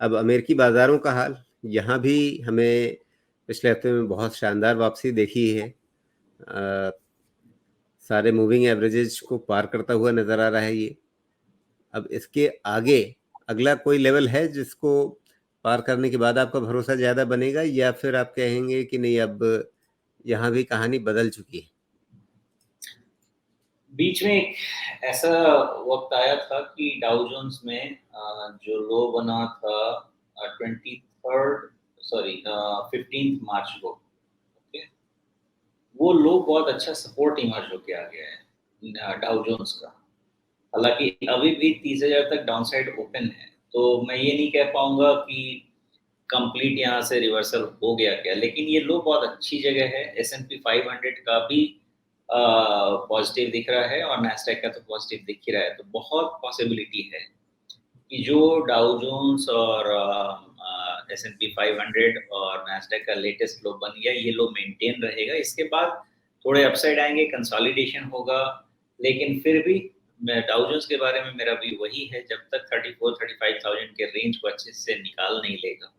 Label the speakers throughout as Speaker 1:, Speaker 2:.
Speaker 1: अब अमेरिकी बाज़ारों का हाल, यहाँ भी हमें पिछले हफ्ते में बहुत शानदार वापसी देखी है। अ, सारे मूविंग एवरेजेस को पार करता हुआ नज़र आ रहा है ये। अब इसके आगे अगला कोई लेवल है जिसको पार करने के बाद आपका भरोसा ज़्यादा बनेगा, या फिर आप कहेंगे कि नहीं, अब यहाँ भी कहानी बदल चुकी है?
Speaker 2: बीच में एक ऐसा वक्त आया था कि डाउ जोन्स में जो लो बना था 23rd, सॉरी 15th मार्च को, ओके, वो लो बहुत अच्छा सपोर्ट इमर्ज होके आ गया है डाउ जोन्स का। हालांकि अभी भी 30,000 तक डाउनसाइड ओपन है, तो मैं ये नहीं कह पाऊंगा कि कंप्लीट यहाँ से रिवर्सल हो गया क्या, लेकिन ये लो बहुत अच्छी जगह है। S&P 500 का भी पॉजिटिव दिख रहा है और नैस्डैक का तो पॉजिटिव दिख ही रहा है, तो बहुत पॉसिबिलिटी है कि जो डाउ जोन्स और S&P 500 और नैस्डैक का लेटेस्ट लो बन गया, ये लो मेंटेन रहेगा। इसके बाद थोड़े अपसाइड आएंगे, कंसोलिडेशन होगा, लेकिन फिर भी मैं डाउ जोन्स के बारे में मेरा व्यू वही है, जब तक 34-35,000 के रेंज को अच्छे से निकाल नहीं लेगा,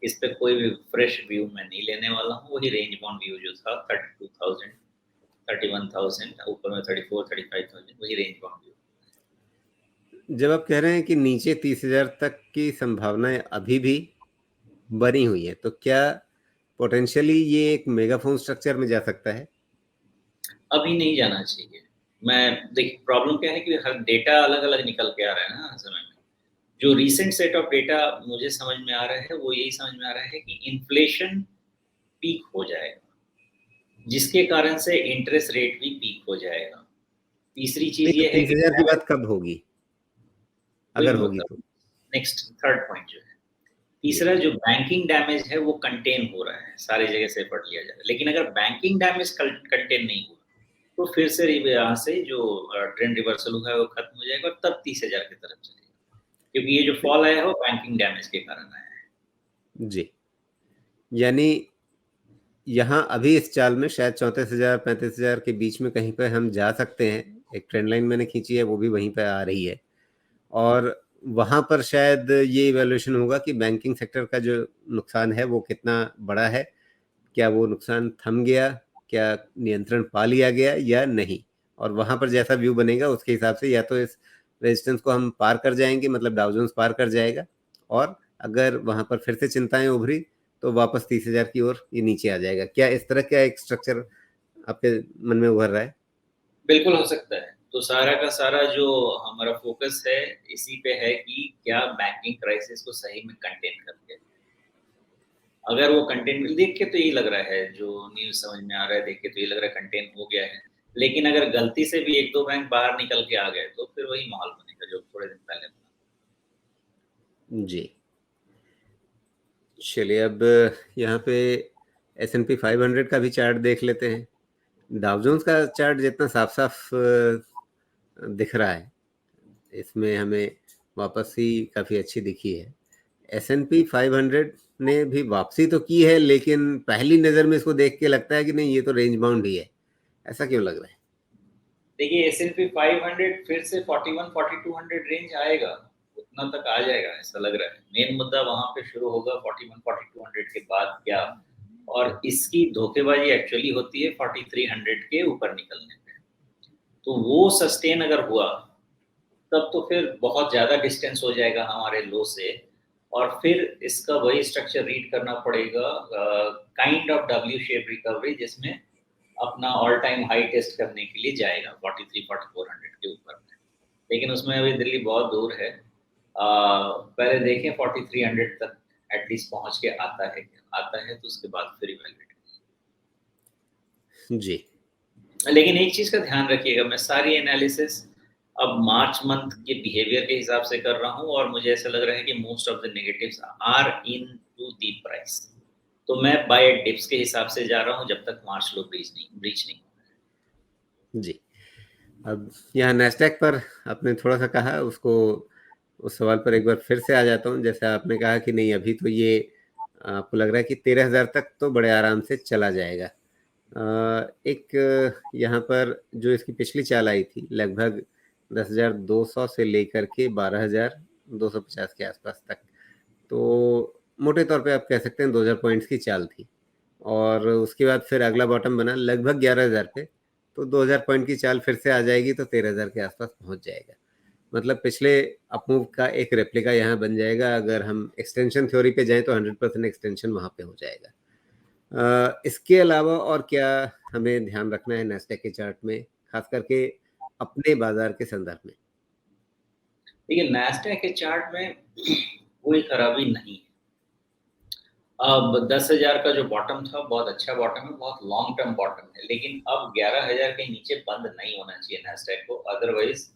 Speaker 2: इस पे कोई भी फ्रेश व्यू मैं नहीं लेने वाला हूँ। वही रेंज बाउंड व्यू जो था 32,000, 31,000, ऊपर में 34-35,000, वही रेंज बाउंड व्यू।
Speaker 1: जब आप कह रहे हैं कि नीचे 30,000 तक की संभावनाएं अभी भी बनी हुई है, तो क्या पोटेंशियली ये एक मेगाफोन स्ट्रक्चर में जा सकता है?
Speaker 2: अभी नहीं जाना चाहिए। मैं देखिए प्रॉब्लम क्या है कि हर डेटा अलग अलग निकल के आ रहा है ना हर समय में। जो रीसेंट सेट ऑफ डेटा मुझे समझ में आ रहा है, वो यही समझ में आ रहा है कि इन्फ्लेशन पीक हो जाएगा, जिसके कारण से इंटरेस्ट रेट भी पीक हो जाएगा। तीसरी
Speaker 1: नहीं,
Speaker 2: चीज
Speaker 1: तो
Speaker 2: ये है कि
Speaker 1: 30,000 की बात कब होगी,
Speaker 2: वही
Speaker 1: अगर
Speaker 2: मैं
Speaker 1: होगी
Speaker 2: बता
Speaker 1: तो?
Speaker 2: नेक्स्ट थर्ड पॉइंट जो है,
Speaker 1: जी।
Speaker 2: तीसरा जो बैंकिंग डैमेज है वो कंटेन हो रहा है, सारी जगह से पढ़ लिया जा रहा है। लेकिन अगर बैंकिंग डैमेज कंटेन नहीं हुआ, तो फिर से यहाँ से जो ट्रेंड रिवर्सल हुआ है वो खत्म हो जाएगा और तब 30,000 की तरफ चलेगा, क्योंकि ये जो फॉल आया है वो बैंकिंग डैमेज के कारण आया है।
Speaker 1: जी, यानी यहाँ अभी इस चाल में शायद 34,000 35,000 के बीच में कहीं पे हम जा सकते हैं। एक ट्रेंड लाइन मैंने खींची है, वो भी वहीं पे आ रही है, और वहाँ पर शायद ये इवैल्यूएशन होगा कि बैंकिंग सेक्टर का जो नुकसान है वो कितना बड़ा है। क्या वो नुकसान थम गया, क्या नियंत्रण पा लिया गया या नहीं? और वहाँ पर जैसा व्यू बनेगा उसके हिसाब से या तो इस रेजिस्टेंस को हम पार कर जाएंगे, मतलब डाउ जोन्स पार कर जाएगा, और अगर वहाँ पर फिर से चिंताएं उभरी तो वापस 30,000 की ओर ये नीचे आ जाएगा। क्या इस तरह का एक स्ट्रक्चर आपके मन में उभर रहा है?
Speaker 2: बिल्कुल हो सकता है। तो सारा का सारा जो हमारा फोकस है इसी पे है कि क्या बैंकिंग क्राइसिस को सही में कंटेन करके, अगर वो कंटेन देख के तो यही लग रहा है, जो न्यूज़ समझ में आ रहा है देख के तो ये लग रहा है कंटेन हो गया है। लेकिन अगर गलती से भी 1-2 बैंक बाहर निकल के आ गए तो फिर वही माहौल बनेगा जो थोड़े दिन पहले बना।
Speaker 1: जी। चलिए, अब यहाँ पे S&P 500 का भी चार्ट देख लेते हैं। डाउ जोन्स का चार्ट जितना साफ साफ दिख रहा है, इसमें हमें वापसी काफ़ी अच्छी दिखी है। S&P 500 ने भी वापसी तो की है, लेकिन पहली नज़र में इसको देख के लगता है कि नहीं, ये तो रेंज बाउंड ही है। ऐसा क्यों लग रहा है?
Speaker 2: देखिए S&P 500 फिर से 41-4200 रेंज आएगा, उतना तक आ जाएगा ऐसा लग रहा है। मेन मुद्दा वहां पे शुरू होगा 41-4200 के बाद क्या, और इसकी धोखेबाजी एक्चुअली होती है 4300 के ऊपर निकलने पे। तो वो सस्टेन अगर हुआ तब तो फिर बहुत ज्यादा डिस्टेंस हो जाएगा हमारे लो से, और फिर इसका वही स्ट्रक्चर रीड करना पड़ेगा, kind of W shape recovery, जिसमें अपना ऑल टाइम हाई टेस्ट करने के लिए जाएगा 43-4400 के ऊपर में। लेकिन उसमें अभी दिल्ली बहुत दूर है। पहले देखें 4300 तक एटलीस्ट पहुंच के आता है, आता है तो उसके बाद फिर इवैल्यूएट।
Speaker 1: जी।
Speaker 2: लेकिन एक चीज का ध्यान रखिएगा, मैं सारी एनालिसिस अब मार्च मंथ के बिहेवियर के हिसाब से कर रहा हूँ, और मुझे ऐसा लग रहा है कि most of the negatives are into the price. तो मैं बाय डिप्स के हिसाब से जा रहा हूँ जब तक मार्च लो ब्रीच नहीं।
Speaker 1: जी। अब यहाँ नैस्डैक पर आपने थोड़ा सा कहा, उसको उस सवाल पर एक बार फिर से आ जाता हूँ। जैसे आपने कहा कि नहीं, अभी तो ये आपको लग रहा है कि 13,000 तक तो बड़े आराम से चला जाएगा। एक यहाँ पर जो इसकी पिछली चाल आई थी, लगभग 10,200 से लेकर के 12,250 के आसपास तक, तो मोटे तौर पे आप कह सकते हैं 2000 पॉइंट्स की चाल थी और उसके बाद फिर अगला बॉटम बना लगभग 11,000 पे, तो 2000 पॉइंट की चाल फिर से आ जाएगी तो 13,000 के आसपास पहुंच जाएगा। मतलब पिछले अपमूव का एक रेप्लिका यहाँ बन जाएगा। अगर हम एक्सटेंशन थ्योरी पे जाएं तो 100% एक्सटेंशन वहाँ पे हो जाएगा। इसके अलावा और क्या हमें ध्यान रखना है नैस्डैक के चार्ट में, खास करके अपने बाजार के संदर्भ में?
Speaker 2: देखिए नैस्डैक के चार्ट में कोई खराबी नहीं है। अब 10,000 का जो बॉटम था बहुत अच्छा बॉटम है, बहुत लॉन्ग टर्म बॉटम है, लेकिन अब 11,000 के नीचे बंद नहीं होना चाहिए नैस्डैक को, अदरवाइज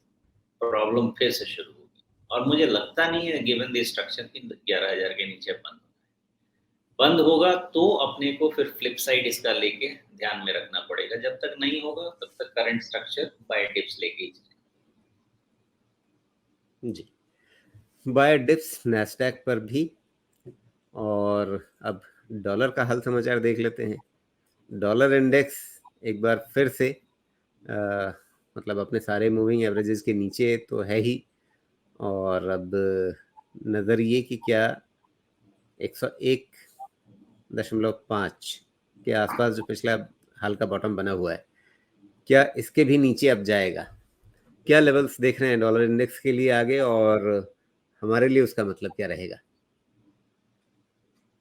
Speaker 2: प्रॉब्लम फिर से शुरू होगी। और मुझे लगता नहीं है गिवन द स्ट्रक्चर कि 11,000 के नीचे बंद होगा तो अपने को फिर फ्लिप साइड इसका लेके ध्यान में रखना पड़ेगा। जब तक नहीं होगा तब तक करंट स्ट्रक्चर बाय डिप्स लेके ही चलें।
Speaker 1: जी, बाय डिप्स नैस्डैक पर भी। और अब डॉलर का हाल समाचार देख लेते हैं। डॉलर इंडेक्स एक बार फिर से मतलब अपने सारे मूविंग एवरेजेस के नीचे तो है ही, और अब नज़र ये कि क्या 101.5 के आसपास जो पिछला हाल का बॉटम बना हुआ है, क्या इसके भी नीचे अब जाएगा? क्या लेवल्स देख रहे हैं डॉलर इंडेक्स के लिए आगे, और हमारे लिए उसका मतलब क्या रहेगा?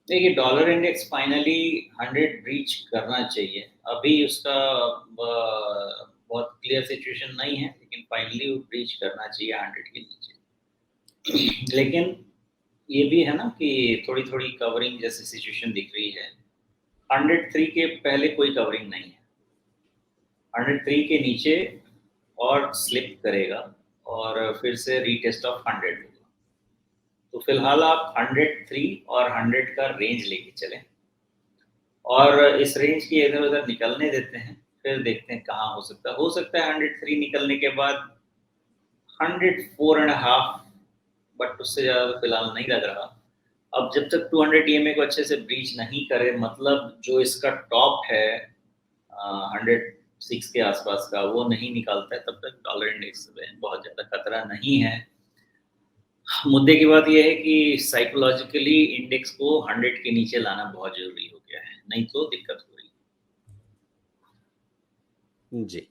Speaker 2: देखिए डॉलर इंडेक्स फाइनली 100 रीच करना चाहिए। अभी उसका बहुत क्लियर सिचुएशन नहीं है, लेकिन फाइनली वो रीच करना चाहिए 100 के नीचे। लेकिन ये भी है ना कि थोड़ी थोड़ी कवरिंग जैसी सिचुएशन दिख रही है। 103 के पहले कोई कवरिंग नहीं है। 103 के नीचे और स्लिप करेगा और फिर से रीटेस्ट ऑफ 100 होगा। तो फिलहाल आप 103 और 100 का रेंज लेके चलें और इस रेंज की इधर उधर निकलने देते हैं, फिर देखते हैं कहाँ हो सकता है। 103 निकलने के बाद 104.5, बट उससे ज़्यादा तो फिलहाल नहीं लग रहा। अब जब तक 200 ईएमए को अच्छे से ब्रीच नहीं करे, मतलब जो इसका टॉप है 106 के आसपास का, वो नहीं निकालता है, तब तक डॉलर इंडेक्स में बहुत ज़्यादा खतरा नहीं है। मुद्दे की बात यह है कि साइकोलॉजिकली इंडेक्स को 100 के नीचे लाना बहुत ज़रूरी हो गया है, नहीं तो दिक्कत हो रही है।
Speaker 1: जी।